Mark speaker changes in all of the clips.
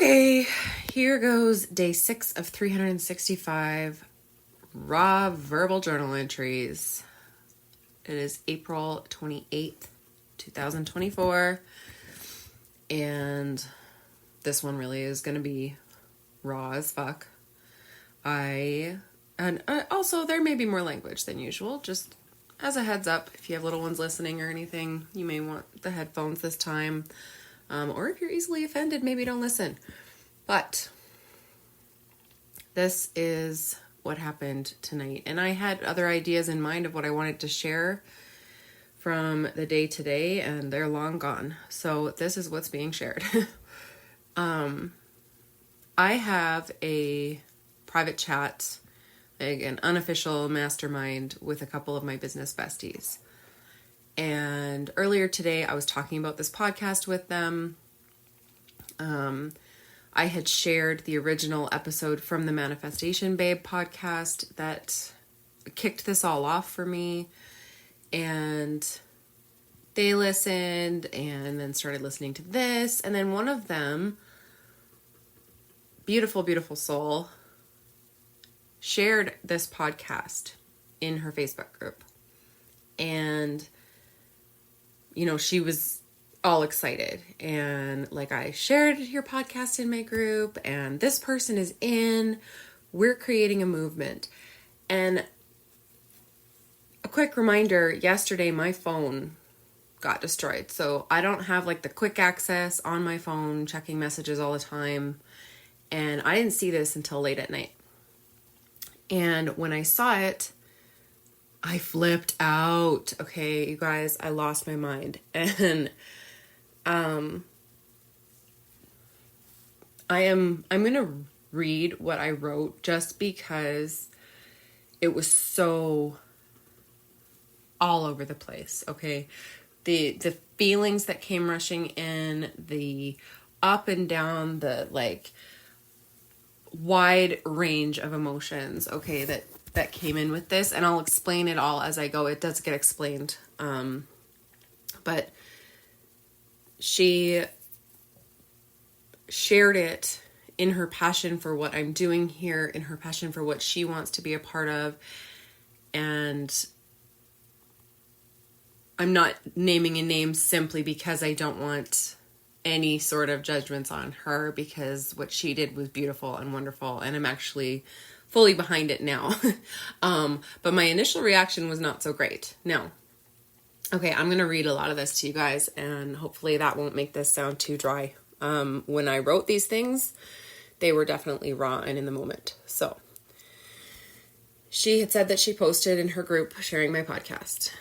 Speaker 1: Okay, here goes day 6 of 365 raw verbal journal entries. It is April 28th, 2024, and this one really is going to be raw as fuck. Also, there may be more language than usual, just as a heads up, if you have little ones listening or anything, you may want the headphones this time. Or if you're easily offended, maybe don't listen. But this is what happened tonight. And I had other ideas in mind of what I wanted to share from the day today, and they're long gone. So this is what's being shared. I have a private chat, like an unofficial mastermind with a couple of my business besties. And earlier today, I was talking about this podcast with them. I had shared the original episode from the Manifestation Babe podcast that kicked this all off for me. And they listened and then started listening to this. And then one of them, beautiful, beautiful soul, shared this podcast in her Facebook group. And she was all excited and like, I shared your podcast in my group and this person is in, we're creating a movement. And a quick reminder, yesterday my phone got destroyed. So I don't have like the quick access on my phone, checking messages all the time. And I didn't see this until late at night. And when I saw it, I flipped out. Okay, you guys, I lost my mind. And I'm going to read what I wrote just because it was so all over the place. Okay. The feelings that came rushing in, the up and down, the like wide range of emotions. Okay. That came in with this, and I'll explain it all as I go. It does get explained. But she shared it in her passion for what I'm doing here, in her passion for what she wants to be a part of. And I'm not naming a name simply because I don't want any sort of judgments on her, because what she did was beautiful and wonderful, and I'm actually fully behind it now. But my initial reaction was not so great. Now, okay, I'm going to read a lot of this to you guys, and hopefully that won't make this sound too dry. When I wrote these things, they were definitely raw and in the moment. So she had said that she posted in her group sharing my podcast.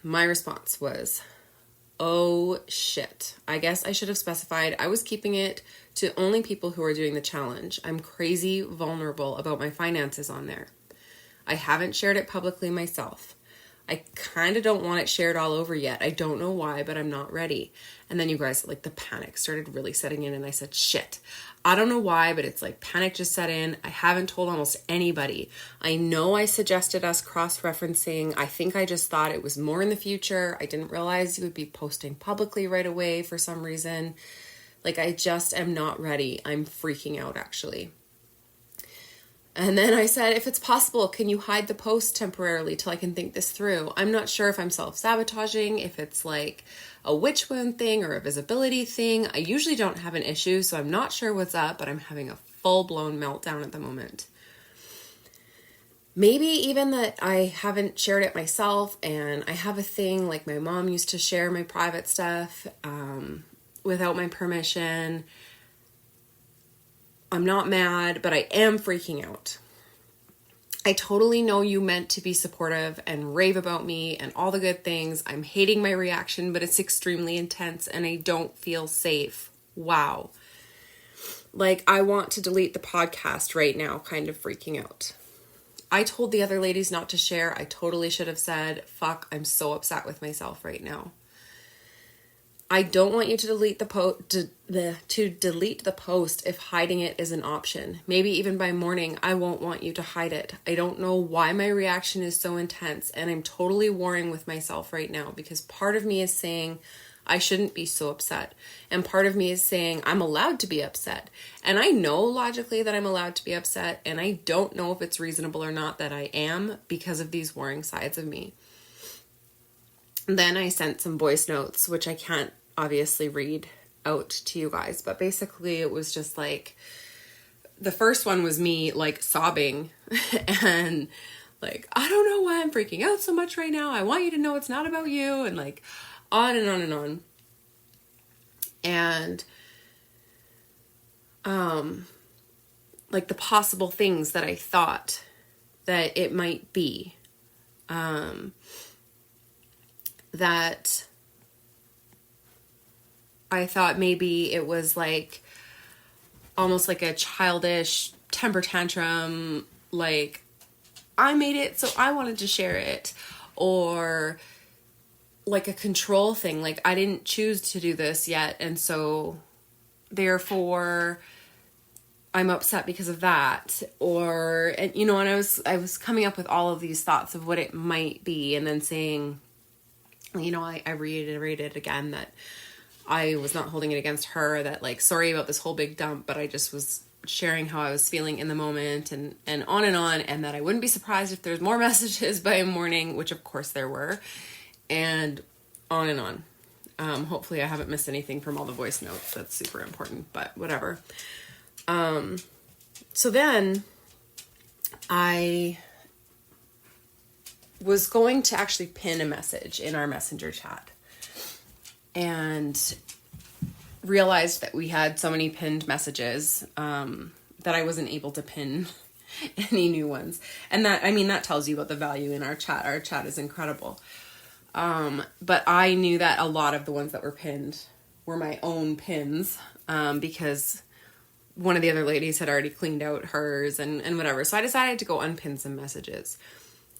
Speaker 1: My response was, oh shit. I guess I should have specified I was keeping it to only people who are doing the challenge. I'm crazy vulnerable about my finances on there. I haven't shared it publicly myself. I kind of don't want it shared all over yet. I don't know why, but I'm not ready. And then you guys, like, the panic started really setting in, and I said, shit. I don't know why, but it's like panic just set in. I haven't told almost anybody. I know I suggested us cross-referencing. I think I just thought it was more in the future. I didn't realize you would be posting publicly right away for some reason. Like, I just am not ready. I'm freaking out, actually. And then I said, if it's possible, can you hide the post temporarily till I can think this through? I'm not sure if I'm self-sabotaging, if it's like a witch wound thing or a visibility thing. I usually don't have an issue, so I'm not sure what's up, but I'm having a full-blown meltdown at the moment. Maybe even that I haven't shared it myself, and I have a thing like my mom used to share my private stuff without my permission. I'm not mad, but I am freaking out. I totally know you meant to be supportive and rave about me and all the good things. I'm hating my reaction, but it's extremely intense and I don't feel safe. Wow. Like, I want to delete the podcast right now, kind of freaking out. I told the other ladies not to share. I totally should have said, fuck, I'm so upset with myself right now. I don't want you to delete the post if hiding it is an option. Maybe even by morning, I won't want you to hide it. I don't know why my reaction is so intense, and I'm totally warring with myself right now because part of me is saying, I shouldn't be so upset. And part of me is saying I'm allowed to be upset. And I know logically that I'm allowed to be upset. And I don't know if it's reasonable or not that I am because of these warring sides of me. Then I sent some voice notes, which I can't obviously read out to you guys. But basically it was just like, the first one was me like sobbing and like, I don't know why I'm freaking out so much right now. I want you to know it's not about you. And like on and on and on. And, like the possible things that I thought that it might be, that I thought maybe it was like almost like a childish temper tantrum, like I made it so I wanted to share it, or like a control thing, like I didn't choose to do this yet and so therefore I'm upset because of that, or and you know, and I was coming up with all of these thoughts of what it might be, and then saying, you know, I reiterated again that I was not holding it against her, that like, sorry about this whole big dump, but I just was sharing how I was feeling in the moment, and on, and that I wouldn't be surprised if there's more messages by morning, which of course there were, and on and on. Hopefully I haven't missed anything from all the voice notes. That's super important, but whatever. So then I was going to actually pin a message in our messenger chat, and realized that we had so many pinned messages, that I wasn't able to pin any new ones. And that, I mean, that tells you about the value in our chat. Our chat is incredible. But I knew that a lot of the ones that were pinned were my own pins, because one of the other ladies had already cleaned out hers and whatever. So I decided to go unpin some messages.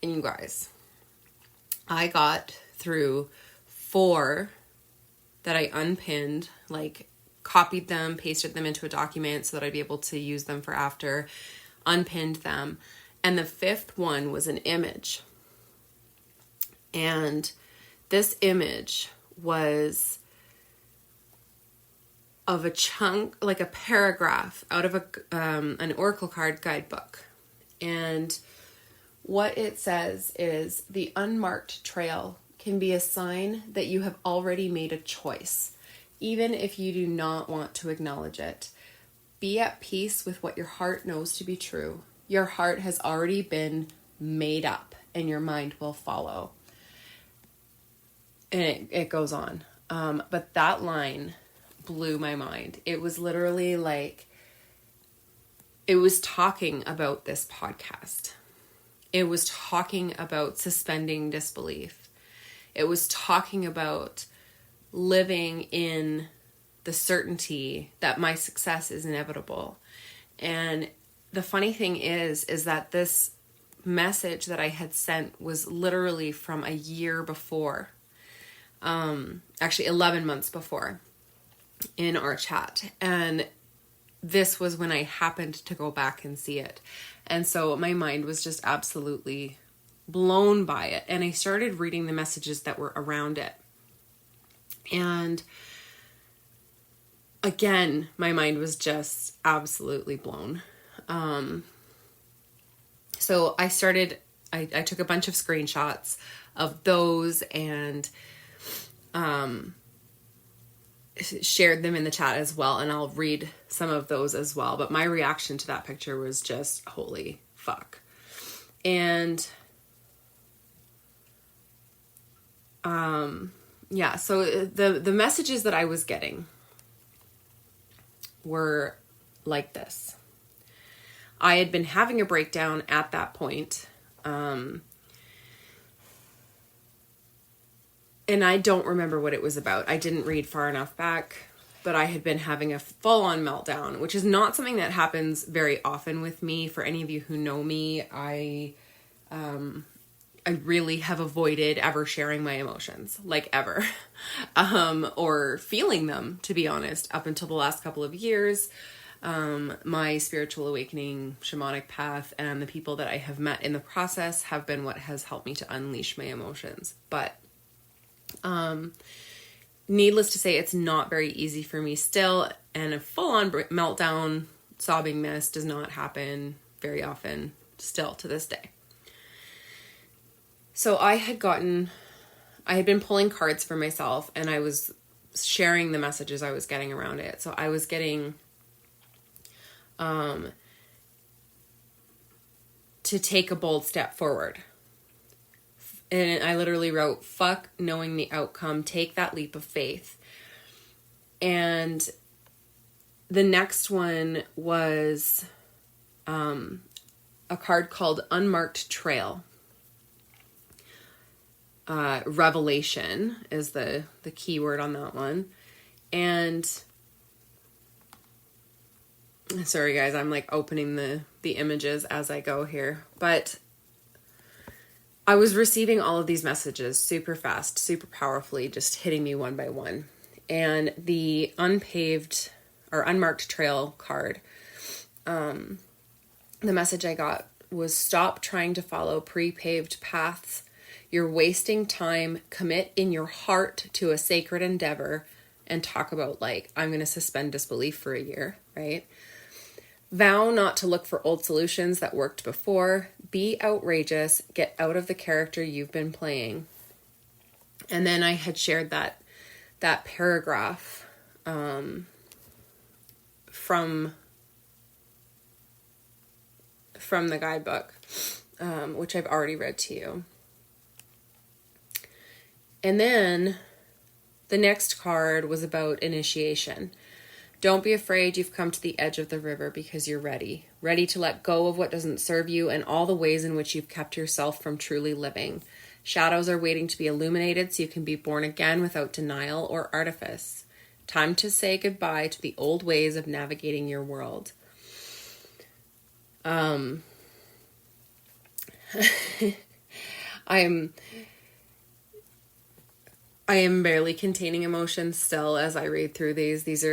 Speaker 1: And you guys, I got through 4 that I unpinned, like copied them, pasted them into a document so that I'd be able to use them for after, unpinned them. And the 5th one was an image. And this image was of a chunk, like a paragraph out of an Oracle card guidebook. And what it says is, the unmarked trail can be a sign that you have already made a choice, even if you do not want to acknowledge it. Be at peace with what your heart knows to be true. Your heart has already been made up, and your mind will follow. And it goes on. But that line blew my mind. It was literally like, it was talking about this podcast. It was talking about suspending disbelief. It was talking about living in the certainty that my success is inevitable. And the funny thing is that this message that I had sent was literally from a year before. Actually 11 months before, in our chat. And this was when I happened to go back and see it. And so my mind was just absolutely blown by it. And I started reading the messages that were around it. And again, my mind was just absolutely blown. So I took a bunch of screenshots of those and shared them in the chat as well, and I'll read some of those as well. But my reaction to that picture was just, holy fuck. And yeah, so the messages that I was getting were like this. I had been having a breakdown at that point. And I don't remember what it was about. I didn't read far enough back, but I had been having a full-on meltdown, which is not something that happens very often with me. For any of you who know me, I really have avoided ever sharing my emotions, like ever, or feeling them, to be honest, up until the last couple of years. My spiritual awakening, shamanic path, and the people that I have met in the process have been what has helped me to unleash my emotions. But needless to say, it's not very easy for me still, and a full-on meltdown, sobbing mess does not happen very often still to this day. So I had been pulling cards for myself, and I was sharing the messages I was getting around it. So I was getting to take a bold step forward. And I literally wrote, fuck knowing the outcome, take that leap of faith. And the next one was a card called Unmarked Trail. Revelation is the key word on that one. And sorry guys, I'm like opening the images as I go here, but I was receiving all of these messages super fast, super powerfully, just hitting me one by one. And the unpaved or unmarked trail card, the message I got was, stop trying to follow pre-paved paths. You're wasting time. Commit in your heart to a sacred endeavor, and talk about like, I'm going to suspend disbelief for a year, right? Vow not to look for old solutions that worked before. Be outrageous. Get out of the character you've been playing. And then I had shared that paragraph from the guidebook, which I've already read to you. And then the next card was about initiation. Don't be afraid. You've come to the edge of the river because you're ready. Ready to let go of what doesn't serve you and all the ways in which you've kept yourself from truly living. Shadows are waiting to be illuminated so you can be born again without denial or artifice. Time to say goodbye to the old ways of navigating your world. I am barely containing emotions still as I read through these. These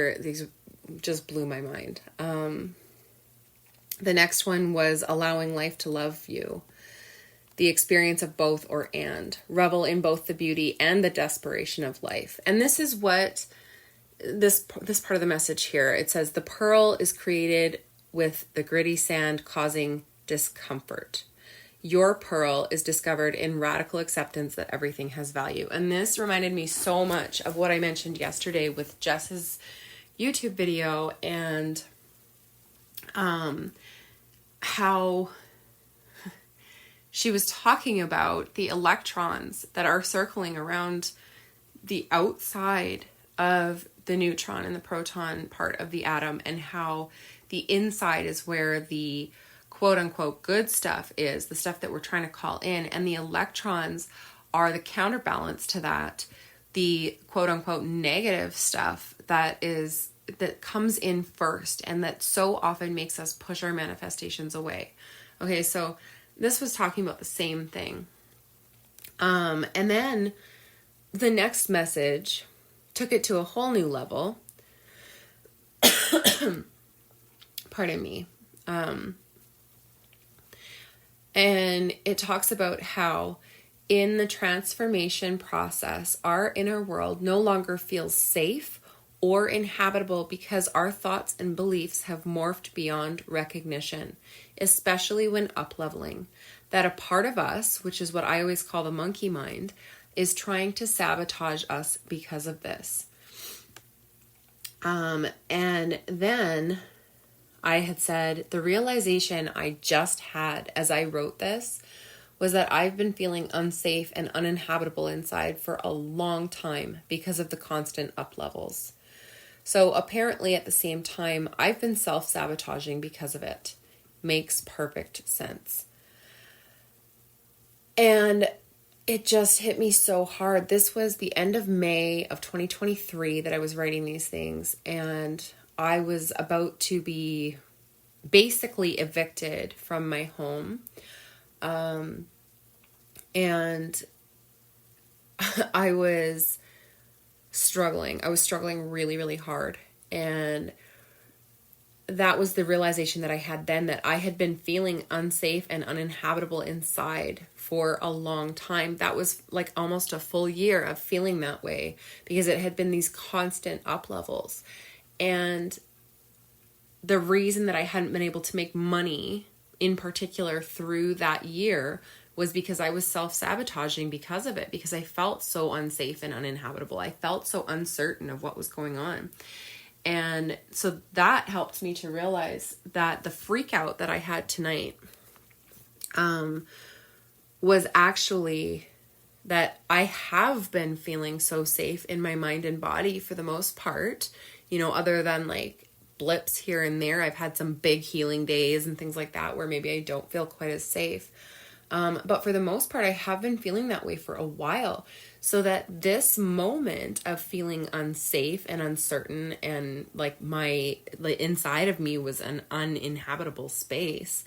Speaker 1: just blew my mind. The next one was allowing life to love you. The experience of both or and. Revel in both the beauty and the desperation of life. And this is what this part of the message here, it says, the pearl is created with the gritty sand causing discomfort. Your pearl is discovered in radical acceptance that everything has value. And this reminded me so much of what I mentioned yesterday with Jess's YouTube video, and how she was talking about the electrons that are circling around the outside of the neutron and the proton part of the atom, and how the inside is where the quote unquote good stuff is, the stuff that we're trying to call in, and the electrons are the counterbalance to that, the quote unquote negative stuff that comes in first, and that so often makes us push our manifestations away. Okay, so this was talking about the same thing. And then the next message took it to a whole new level. Pardon me. And it talks about how in the transformation process, our inner world no longer feels safe or inhabitable because our thoughts and beliefs have morphed beyond recognition, especially when up-leveling. That a part of us, which is what I always call the monkey mind, is trying to sabotage us because of this. And then I had said, the realization I just had as I wrote this was that I've been feeling unsafe and uninhabitable inside for a long time because of the constant up levels. So apparently at the same time, I've been self-sabotaging because of it. Makes perfect sense. And it just hit me so hard. This was the end of May of 2023 that I was writing these things, and I was about to be basically evicted from my home. And I was struggling. I was struggling really, really hard. And that was the realization that I had then, that I had been feeling unsafe and uninhabitable inside for a long time. That was like almost a full year of feeling that way, because it had been these constant up levels. And the reason that I hadn't been able to make money in particular through that year was because I was self-sabotaging because of it, because I felt so unsafe and uninhabitable. I felt so uncertain of what was going on. And so that helped me to realize that the freak out that I had tonight was actually that I have been feeling so safe in my mind and body for the most part, other than like blips here and there. I've had some big healing days and things like that where maybe I don't feel quite as safe. But for the most part, I have been feeling that way for a while. So that this moment of feeling unsafe and uncertain and like inside of me was an uninhabitable space,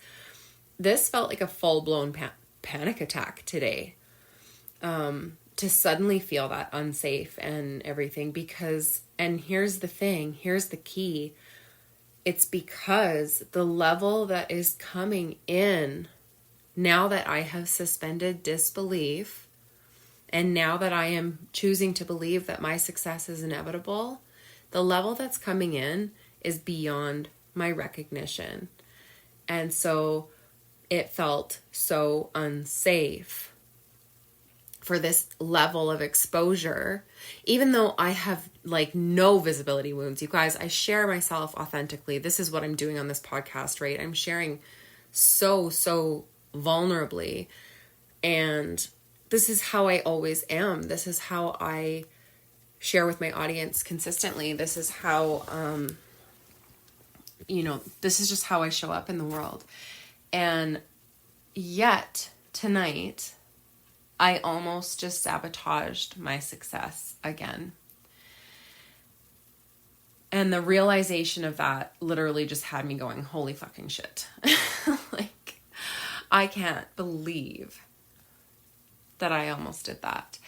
Speaker 1: this felt like a full-blown panic attack today. To suddenly feel that unsafe and everything, because, and here's the thing, here's the key. It's because the level that is coming in now that I have suspended disbelief, and now that I am choosing to believe that my success is inevitable, the level that's coming in is beyond my recognition. And so it felt so unsafe for this level of exposure, even though I have like no visibility wounds. You guys, I share myself authentically. This is what I'm doing on this podcast, right? I'm sharing so vulnerably, and this is how I always am. This is how I share with my audience consistently. This is how, this is just how I show up in the world. And yet tonight, I almost just sabotaged my success again. And the realization of that literally just had me going, holy fucking shit. Like, I can't believe that I almost did that.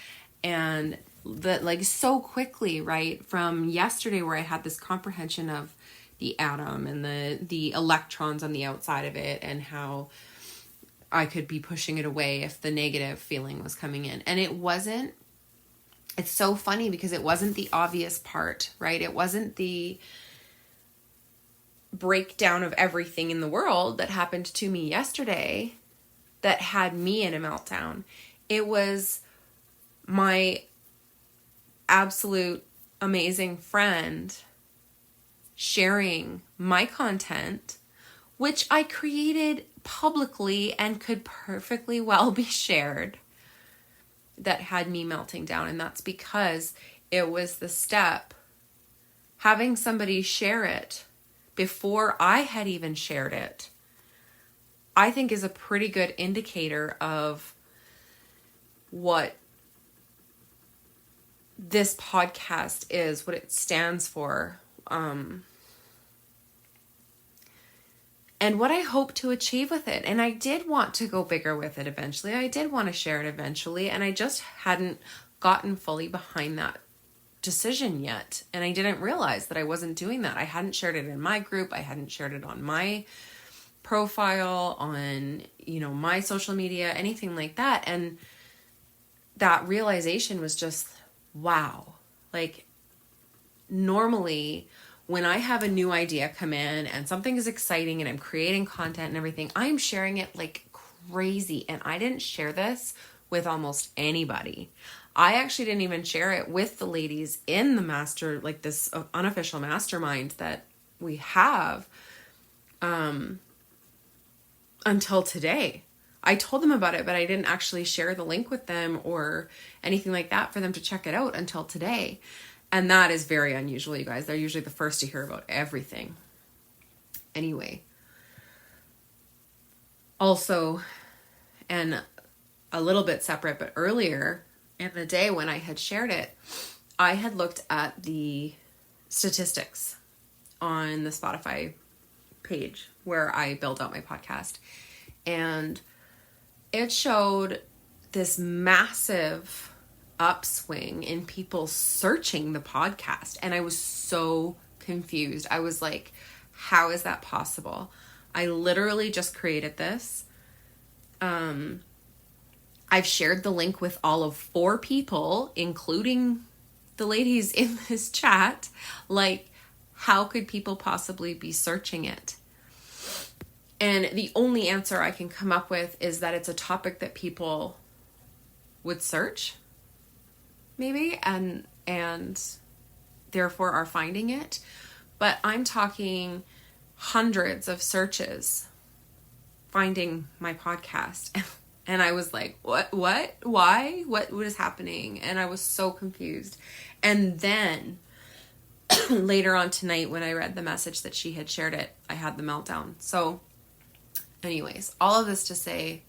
Speaker 1: And that, like, so quickly, right? From yesterday where I had this comprehension of the atom and the electrons on the outside of it, and how I could be pushing it away if the negative feeling was coming in. And it's so funny because it wasn't the obvious part, right? It wasn't the breakdown of everything in the world that happened to me yesterday that had me in a meltdown. It was my absolute amazing friend sharing my content, which I created publicly and could perfectly well be shared, that had me melting down. And that's because it was the step, having somebody share it before I had even shared it, I think is a pretty good indicator of what this podcast is, what it stands for, and what I hope to achieve with it. And I did want to go bigger with it eventually. I did want to share it eventually. And I just hadn't gotten fully behind that decision yet. And I didn't realize that I wasn't doing that. I hadn't shared it in my group. I hadn't shared it on my profile, on, my social media, anything like that. And that realization was just, wow. Like, normally when I have a new idea come in and something is exciting and I'm creating content and everything, I'm sharing it like crazy. And I didn't share this with almost anybody. I actually didn't even share it with the ladies in the master, like this unofficial mastermind that we have, until today. I told them about it, but I didn't actually share the link with them or anything like that for them to check it out until today. And that is very unusual, you guys. They're usually the first to hear about everything. Anyway. Also, and a little bit separate, but earlier in the day when I had shared it, I had looked at the statistics on the Spotify page where I build out my podcast. And it showed this massive upswing in people searching the podcast. And I was so confused. I was like, How is that possible? I literally just created this. I've shared the link with all of 4 people, including the ladies in this chat. Like, how could people possibly be searching it? And the only answer I can come up with is that it's a topic that people would search, maybe, and therefore are finding it. But I'm talking hundreds of searches finding my podcast. And I was like, what, why, what is happening? And I was so confused. And then later on tonight, when I read the message that she had shared it, I had the meltdown. So anyways, all of this to say,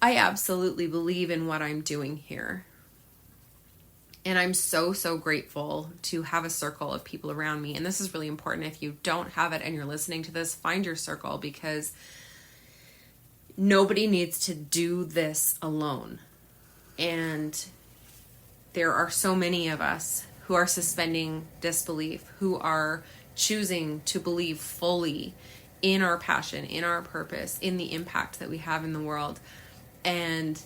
Speaker 1: I absolutely believe in what I'm doing here. And I'm so, so grateful to have a circle of people around me. And this is really important. If you don't have it and you're listening to this, find your circle, because nobody needs to do this alone. And there are so many of us who are suspending disbelief, who are choosing to believe fully in our passion, in our purpose, in the impact that we have in the world. And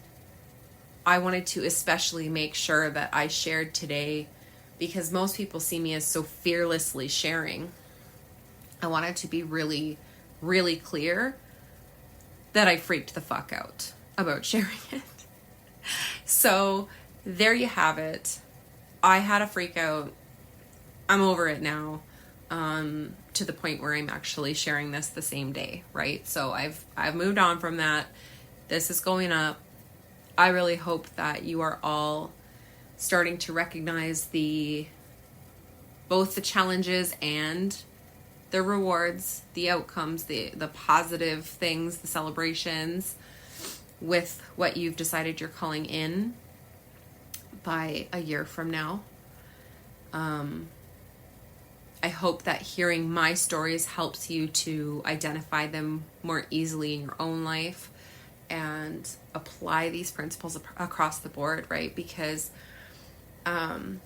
Speaker 1: I wanted to especially make sure that I shared today, because most people see me as so fearlessly sharing. I wanted to be really, really clear that I freaked the fuck out about sharing it. So there you have it. I had a freak out. I'm over it now, to the point where I'm actually sharing this the same day, right? So I've moved on from that. This is going up. I really hope that you are all starting to recognize both the challenges and the rewards, the outcomes, the positive things, the celebrations with what you've decided you're calling in by a year from now. I hope that hearing my stories helps you to identify them more easily in your own life and apply these principles across the board, right? Because it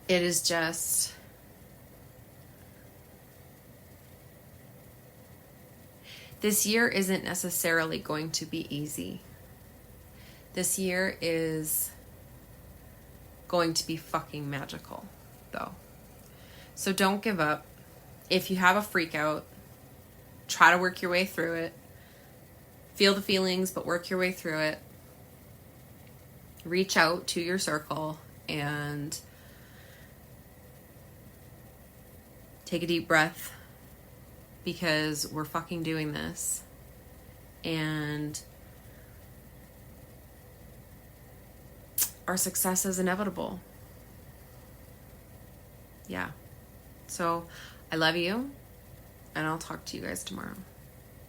Speaker 1: is just... This year isn't necessarily going to be easy. This year is going to be fucking magical, though. So don't give up. If you have a freak out, try to work your way through it. Feel the feelings, but work your way through it. Reach out to your circle and take a deep breath, because we're fucking doing this. And our success is inevitable. Yeah. So I love you, and I'll talk to you guys tomorrow.